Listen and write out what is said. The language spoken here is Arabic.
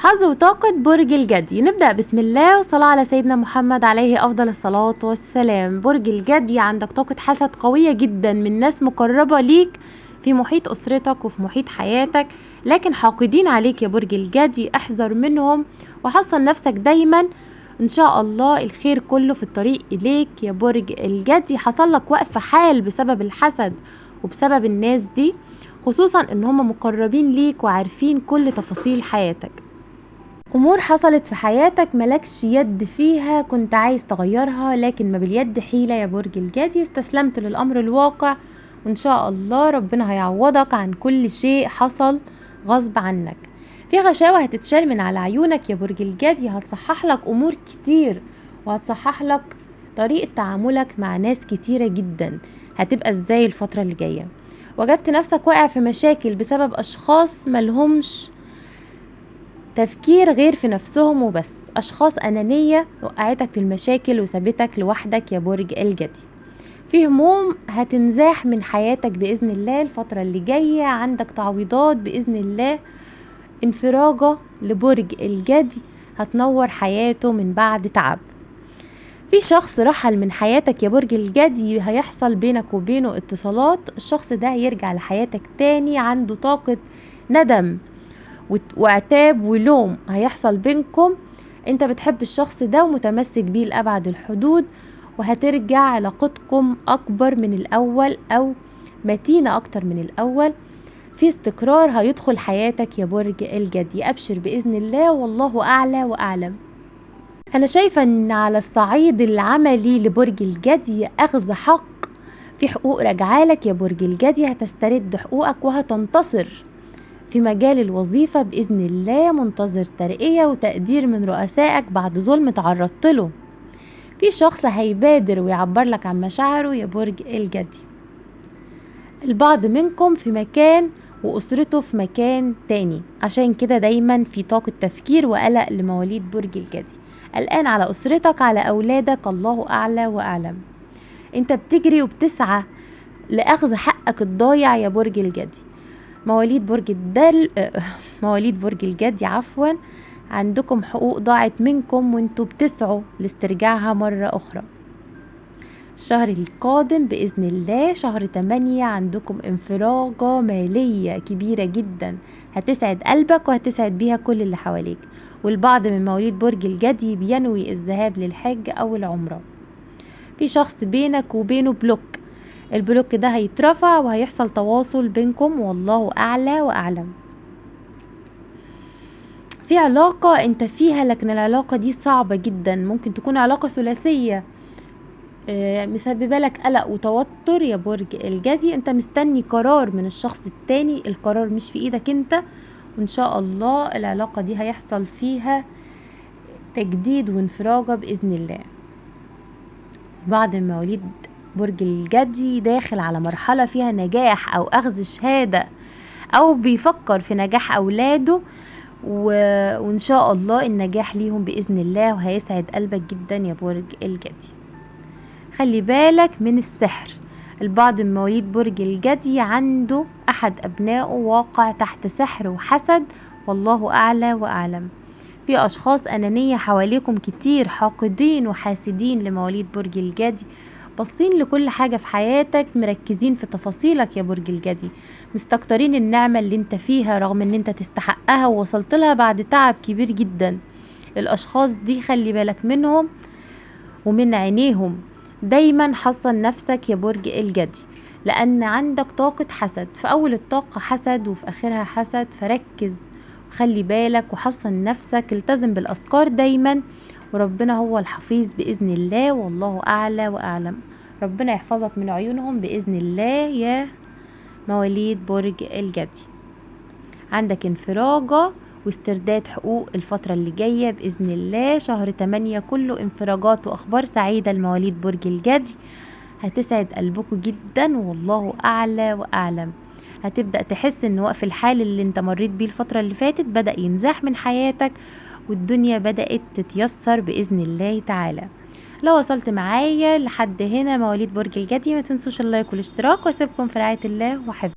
حظ وطاقة برج الجدي. نبدأ بسم الله والصلاة على سيدنا محمد عليه أفضل الصلاة والسلام. برج الجدي عندك طاقة حسد قوية جدا من ناس مقربة ليك في محيط أسرتك وفي محيط حياتك، لكن حاقدين عليك يا برج الجدي، احذر منهم وحصن نفسك دايما. إن شاء الله الخير كله في الطريق إليك يا برج الجدي. حصل لك وقف حال بسبب الحسد وبسبب الناس دي، خصوصا إن هم مقربين ليك وعارفين كل تفاصيل حياتك. امور حصلت في حياتك ملكش يد فيها، كنت عايز تغيرها لكن ما باليد حيلة يا برج الجدي. استسلمت للامر الواقع، وان شاء الله ربنا هيعوضك عن كل شيء حصل غصب عنك. في غشاوة هتتشال من على عيونك يا برج الجدي، هتصحح لك امور كتير وهتصحح لك طريقة تعاملك مع ناس كتيرة جدا. هتبقى ازاي الفترة اللي جاية؟ وجدت نفسك واقع في مشاكل بسبب اشخاص ملهمش تفكير غير في نفسهم وبس، اشخاص انانية وقعتك في المشاكل وسابتك لوحدك يا برج الجدي. في هموم هتنزاح من حياتك بإذن الله الفترة اللي جاية، عندك تعويضات بإذن الله. انفراجة لبرج الجدي هتنور حياته من بعد تعب. في شخص رحل من حياتك يا برج الجدي، هيحصل بينك وبينه اتصالات، الشخص ده هيرجع لحياتك تاني، عنده طاقة ندم وعتاب ولوم هيحصل بينكم. انت بتحب الشخص ده ومتمسك بيه لأبعد الحدود، وهترجع علاقتكم اكبر من الاول او متينة اكتر من الاول. في استقرار هيدخل حياتك يا برج الجدي، ابشر بإذن الله والله اعلى واعلم. انا شايفة ان على الصعيد العملي لبرج الجدي اخذ حق، في حقوق رجعالك يا برج الجدي، هتسترد حقوقك وهتنتصر في مجال الوظيفة بإذن الله. منتظر ترقية وتقدير من رؤسائك بعد ظلم تعرضت له. في شخص هيبادر ويعبر لك عن مشاعره يا برج الجدي. البعض منكم في مكان وأسرته في مكان تاني، عشان كده دايما في طاقة تفكير وقلق لمواليد برج الجدي. قلقان على أسرتك، على أولادك، الله أعلى وأعلم. انت بتجري وبتسعى لأخذ حقك الضايع يا برج الجدي. مواليد برج الجدي عندكم حقوق ضاعت منكم وانتوا بتسعوا لاسترجاعها مرة أخرى. الشهر القادم بإذن الله شهر 8 عندكم انفراجة مالية كبيرة جدا هتسعد قلبك وهتسعد بيها كل اللي حواليك. والبعض من مواليد برج الجدي بينوي الذهاب للحج أو العمرة. في شخص بينك وبينه البلوك ده هيترفع وهيحصل تواصل بينكم والله أعلى وأعلم. في علاقة انت فيها لكن العلاقة دي صعبة جدا، ممكن تكون علاقة ثلاثية مسببة لك قلق وتوتر يا برج الجدي. انت مستني قرار من الشخص التاني، القرار مش في ايدك انت، وان شاء الله العلاقة دي هيحصل فيها تجديد وانفراجة بإذن الله. بعض مواليد برج الجدي داخل على مرحلة فيها نجاح أو أخذ شهادة أو بيفكر في نجاح أولاده وإن شاء الله النجاح ليهم بإذن الله وهيسعد قلبك جدا يا برج الجدي. خلي بالك من السحر. البعض من مواليد برج الجدي عنده أحد أبنائه واقع تحت سحر وحسد والله أعلى وأعلم. في أشخاص أنانية حواليكم كتير، حاقدين وحاسدين لمواليد برج الجدي، باصين لكل حاجة في حياتك، مركزين في تفاصيلك يا برج الجدي، مستكترين النعمة اللي انت فيها رغم ان انت تستحقها ووصلت لها بعد تعب كبير جدا. الأشخاص دي خلي بالك منهم ومن عينيهم، دايما حصن نفسك يا برج الجدي، لأن عندك طاقة حسد، في أول الطاقة حسد وفي آخرها حسد، فركز وخلي بالك وحصن نفسك. التزم بالأذكار دايما وربنا هو الحفيظ بإذن الله والله أعلى وأعلم. ربنا يحفظك من عيونهم بإذن الله يا مواليد برج الجدي. عندك انفراجة واسترداد حقوق الفترة اللي جاية بإذن الله. شهر 8 كله انفراجات وأخبار سعيدة لمواليد برج الجدي، هتسعد قلبكم جدا والله أعلى وأعلم. هتبدأ تحس ان وقف الحال اللي انت مريت بيه الفترة اللي فاتت بدأ ينزاح من حياتك والدنيا بدأت تتيسر بإذن الله تعالى. لو وصلت معايا لحد هنا مواليد برج الجدي ما تنسوش اللايك والاشتراك، واسيبكم في رعاية الله وحفظه.